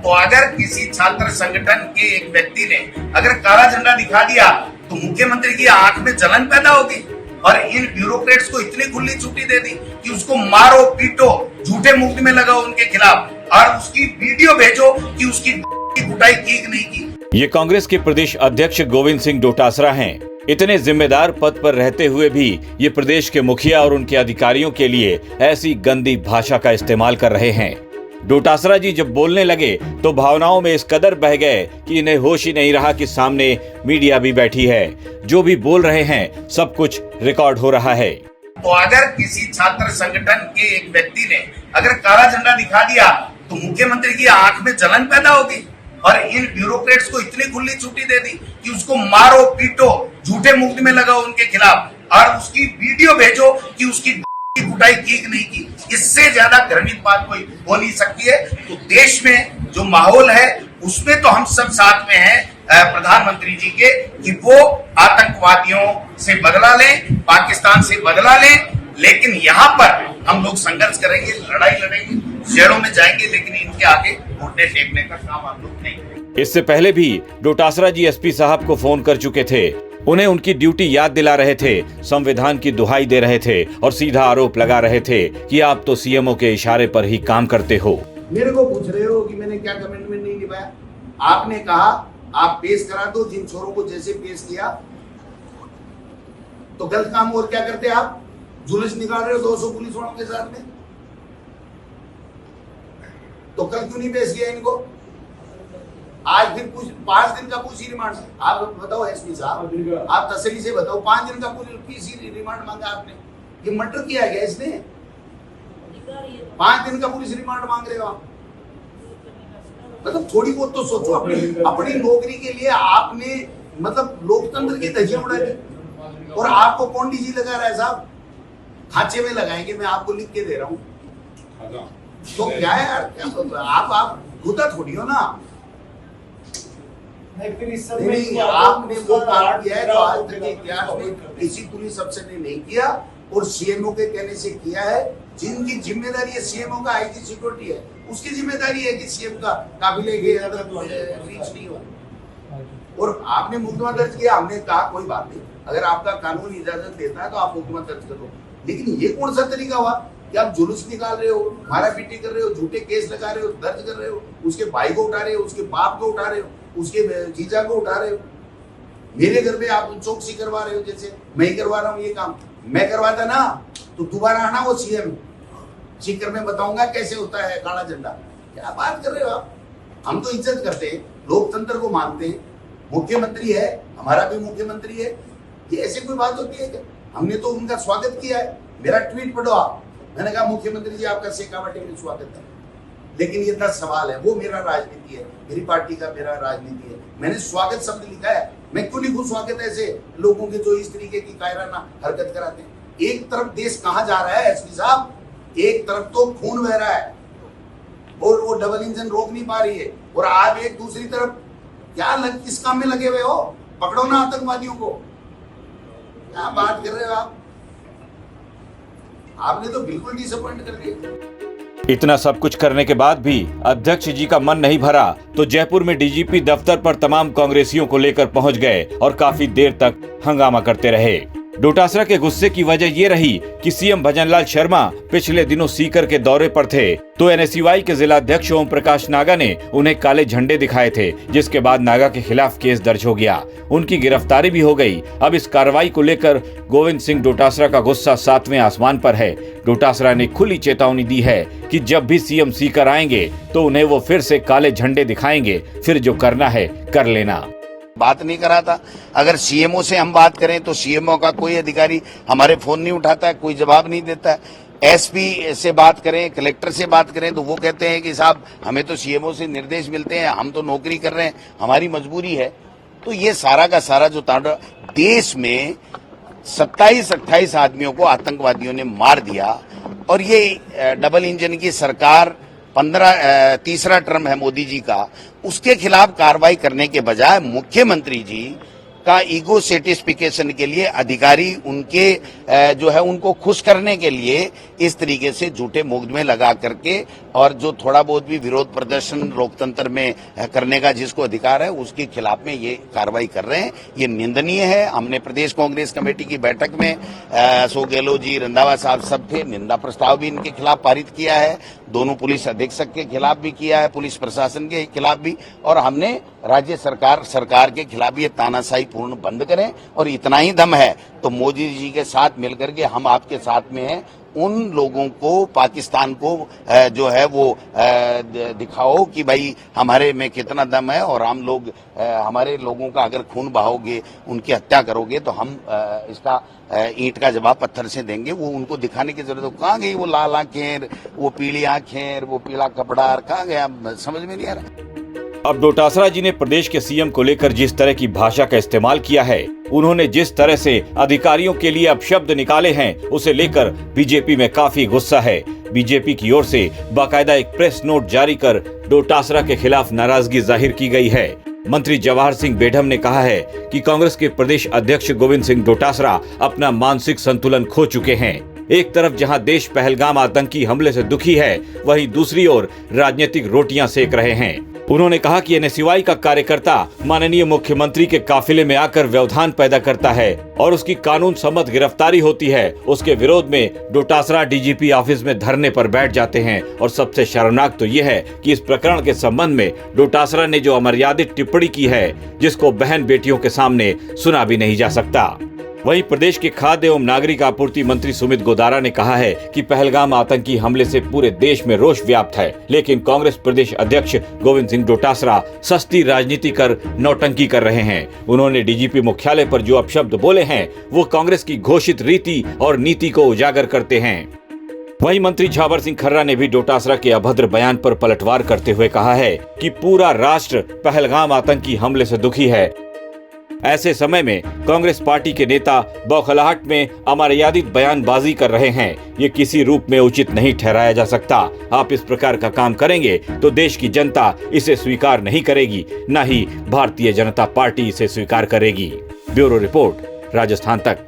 तो अगर किसी छात्र संगठन के एक व्यक्ति ने अगर काला झंडा दिखा दिया तो मुख्यमंत्री की आंख में जलन पैदा होगी और इन ब्यूरोक्रेट्स को इतनी खुली छुट्टी दे दी कि उसको मारो पीटो, झूठे मुफ्त में लगाओ उनके खिलाफ और उसकी वीडियो भेजो कि उसकी कुटाई की कि नहीं की। ये कांग्रेस के प्रदेश अध्यक्ष गोविंद सिंह डोटासरा हैं। इतने जिम्मेदार पद पर रहते हुए भी ये प्रदेश के मुखिया और उनके अधिकारियों के लिए ऐसी गंदी भाषा का इस्तेमाल कर रहे हैं। डोटासरा जी जब बोलने लगे तो भावनाओं में इस कदर बह गए कि इन्हें होश ही नहीं रहा कि सामने मीडिया भी बैठी है। जो भी बोल रहे हैं सब कुछ रिकॉर्ड हो रहा है। तो अगर किसी छात्र संगठन के एक व्यक्ति ने अगर काला झंडा दिखा दिया तो मुख्यमंत्री की आंख में जलन पैदा होगी और इन ब्यूरोक्रेट्स को इतनी खुली छुट्टी दे दी कि उसको मारो पीटो, झूठे मुफ्त में लगाओ उनके खिलाफ और उसकी वीडियो भेजो कि उसकी कुटाई की कि नहीं की। इससे ज्यादा घृणित बात कोई हो नहीं सकती है। तो देश में जो माहौल है उसमें तो हम सब साथ में हैं प्रधानमंत्री जी के कि वो आतंकवादियों से बदला लें, पाकिस्तान से बदला लें, लेकिन यहाँ पर हम लोग संघर्ष करेंगे, लड़ाई लड़ेंगे, शहरों में जाएंगे, लेकिन इनके आगे घुटने टेकने का काम हम लोग नहीं करेंगे। इससे पहले भी डोटासरा जी एसपी साहब को फोन कर चुके थे। उन्हें उनकी ड्यूटी याद दिला रहे थे, संविधान की दुहाई दे रहे थे और सीधा आरोप लगा रहे थे कि आप तो सीएमओ के इशारे पर ही काम करते हो। मेरे को पूछ रहे हो कि मैंने क्या कमिटमेंट नहीं निभाया। आपने कहा आप पेश करा दो जिन छोरों को जैसे पेश किया, तो गलत काम और क्या करते आप? जुलूस निकाल रहे हो 200 पुलिस वालों के साथ में, तो कल क्यों नहीं पेश किया इनको? आज फिर कुछ 5 दिन का पूछी रिमांड। आप बताओ एसपी साहब, आप तसल्ली से बताओ, 5 दिन का पूछी रिमांड मांगा आपने, ये मर्डर किया गया इसने? 5 दिन का पुलिस रिमांड मांग रहे हो आप? मतलब थोड़ी बहुत तो सोचो। अपनी नौकरी के लिए आपने मतलब लोकतंत्र की धज्जियां उड़ा दी और आपको कौन डीजी लगा रहा है साहब? खांचे में लगाएंगे, मैं आपको लिख के दे रहा हूँ। तो क्या है यार, आप गुदा थोड़ी हो ना। नहीं, आपने वो काम किया है तो आज तक के इतिहास में किसी पुलिस अफसर ने नहीं किया और सीएमओ के कहने से किया है। जिनकी जिम्मेदारी है सीएमओ का आईजी सिक्योरिटी है, उसकी जिम्मेदारी है कि सीएम का काबिले के रीच नहीं हो। और आपने मुकदमा दर्ज किया, हमने कहा कोई बात नहीं, अगर आपका कानून इजाजत देता है तो आप मुकदमा दर्ज करो। लेकिन ये कौन सा तरीका हुआ कि आप जुलूस निकाल रहे हो, मारा पीटी कर रहे हो, झूठे केस लगा रहे हो, दर्ज कर रहे हो, उसके भाई को उठा रहे हो, उसके बाप को उठा रहे हो, उसके जीजा को उठा रहे हो। मेरे घर में आप चौकसी करवा रहे हो, जैसे मैं ही करवा रहा हूँ ये काम। मैं करवाता ना तो दोबारा आना वो सीएम सीकर में बताऊंगा कैसे होता है काला झंडा। क्या बात कर रहे हो आप? हम तो इज्जत करते हैं, लोकतंत्र को मानते हैं, मुख्यमंत्री है, हमारा भी मुख्यमंत्री है। ये ऐसे कोई बात होती है क्या? हमने तो उनका स्वागत किया है। मेरा ट्वीट पढ़ो आप, मैंने कहा मुख्यमंत्री जी आपका शेखावाटी में स्वागत है। लेकिन ये 10 सवाल है, वो मेरा राजनीति है, मेरी पार्टी का मेरा राजनीति है। मैंने स्वागत शब्द लिखा है, मैं क्यों लिखूं स्वागत ऐसे लोगों के जो इस तरीके की कायराना हरकत कराते हैं। एक तरफ देश कहां जा रहा है एसपी साहब, एक तरफ तो खून बह रहा है और वो डबल इंजन रोक नहीं पा रही है, और आप एक दूसरी तरफ क्या किस काम में लगे हुए हो? पकड़ो ना आतंकवादियों को। क्या बात कर रहे हो आप? आपने तो बिल्कुल डिसअपॉइंट कर दिया। इतना सब कुछ करने के बाद भी अध्यक्ष जी का मन नहीं भरा तो जयपुर में डीजीपी दफ्तर पर तमाम कांग्रेसियों को लेकर पहुंच गए और काफी देर तक हंगामा करते रहे। डोटासरा के गुस्से की वजह ये रही कि सीएम भजनलाल शर्मा पिछले दिनों सीकर के दौरे पर थे, तो एनएसयूआई के जिलाध्यक्ष ओम प्रकाश नागा ने उन्हें काले झंडे दिखाए थे, जिसके बाद नागा के खिलाफ केस दर्ज हो गया, उनकी गिरफ्तारी भी हो गई। अब इस कार्रवाई को लेकर गोविंद सिंह डोटासरा का गुस्सा 7वें आसमान पर है। डोटासरा ने खुली चेतावनी दी है कि जब भी सीएम सीकर आएंगे तो उन्हें वो फिर से काले झंडे दिखाएंगे, फिर जो करना है कर लेना। बात नहीं करा था। अगर सीएमओ से हम बात करें तो सीएमओ का कोई अधिकारी हमारे फोन नहीं उठाता है, कोई जवाब नहीं देता है। एसपी से बात करें, कलेक्टर से बात करें तो वो कहते हैं कि साहब हमें तो सीएमओ से निर्देश मिलते हैं, हम तो नौकरी कर रहे हैं, हमारी मजबूरी है। तो ये सारा का सारा जो तांडव, देश में 27-28 आदमियों को आतंकवादियों ने मार दिया और ये डबल इंजन की सरकार तीसरा टर्म है मोदी जी का, उसके खिलाफ कार्रवाई करने के बजाय मुख्यमंत्री जी का ईगो सेटिस्फिकेशन के लिए अधिकारी उनके जो है उनको खुश करने के लिए इस तरीके से झूठे मुकदमे लगा करके और जो थोड़ा बहुत भी विरोध प्रदर्शन लोकतंत्र में करने का जिसको अधिकार है उसके खिलाफ में ये कार्रवाई कर रहे हैं। ये निंदनीय है। हमने प्रदेश कांग्रेस कमेटी की बैठक में अशोक गहलोत जी, रंधावा साहब सब थे, निंदा प्रस्ताव भी इनके खिलाफ पारित किया है, दोनों पुलिस अधीक्षक के खिलाफ भी किया है, पुलिस प्रशासन के खिलाफ भी, और हमने राज्य सरकार के खिलाफ ये तानाशाही पूर्ण बंद करें। और इतना ही दम है तो मोदी जी के साथ मिलकर के हम आपके साथ में हैं, उन लोगों को, पाकिस्तान को जो है वो दिखाओ कि भाई हमारे में कितना दम है, और हम लोग हमारे लोगों का अगर खून बहाओगे, उनकी हत्या करोगे तो हम इसका ईंट का जवाब पत्थर से देंगे। वो उनको दिखाने की जरूरत है। कहाँ गई वो लाल आंखें, वो पीली आंखें, वो पीला कपड़ा, कहाँ गया समझ में नहीं आ रहा। अब डोटासरा जी ने प्रदेश के सीएम को लेकर जिस तरह की भाषा का इस्तेमाल किया है, उन्होंने जिस तरह से अधिकारियों के लिए अपशब्द निकाले हैं, उसे लेकर बीजेपी में काफी गुस्सा है। बीजेपी की ओर से बाकायदा एक प्रेस नोट जारी कर डोटासरा के खिलाफ नाराजगी जाहिर की गई है। मंत्री जवाहर सिंह बेढम ने कहा है कि कांग्रेस के प्रदेश अध्यक्ष गोविंद सिंह डोटासरा अपना मानसिक संतुलन खो चुके हैं। एक तरफ जहां देश पहलगाम आतंकी हमले से दुखी है, वहीं दूसरी ओर राजनीतिक रोटियां सेक रहे हैं। उन्होंने कहा कि एनएसयूआई का कार्यकर्ता माननीय मुख्यमंत्री के काफिले में आकर व्यवधान पैदा करता है और उसकी कानून सम्मत गिरफ्तारी होती है। उसके विरोध में डोटासरा डीजीपी ऑफिस में धरने पर बैठ जाते हैं। और सबसे शर्मनाक तो ये है कि इस प्रकरण के संबंध में डोटासरा ने जो अमर्यादित टिप्पणी की है, जिसको बहन बेटियों के सामने सुना भी नहीं जा सकता। वहीं प्रदेश के खाद्य एवं नागरिक आपूर्ति मंत्री सुमित गोदारा ने कहा है कि पहलगाम आतंकी हमले से पूरे देश में रोष व्याप्त है, लेकिन कांग्रेस प्रदेश अध्यक्ष गोविंद सिंह डोटासरा सस्ती राजनीति कर नौटंकी कर रहे हैं। उन्होंने डीजीपी मुख्यालय पर जो अपशब्द बोले हैं, वो कांग्रेस की घोषित रीति और नीति को उजागर करते हैं। वहीं मंत्री झावर सिंह खर्रा ने भी डोटासरा के अभद्र बयान पर पलटवार करते हुए कहा है कि पूरा राष्ट्र पहलगाम आतंकी हमले से दुखी है। ऐसे समय में कांग्रेस पार्टी के नेता बौखलाहट में अमर्यादित बयानबाजी कर रहे हैं। ये किसी रूप में उचित नहीं ठहराया जा सकता। आप इस प्रकार का काम करेंगे तो देश की जनता इसे स्वीकार नहीं करेगी, न ही भारतीय जनता पार्टी इसे स्वीकार करेगी। ब्यूरो रिपोर्ट, राजस्थान तक।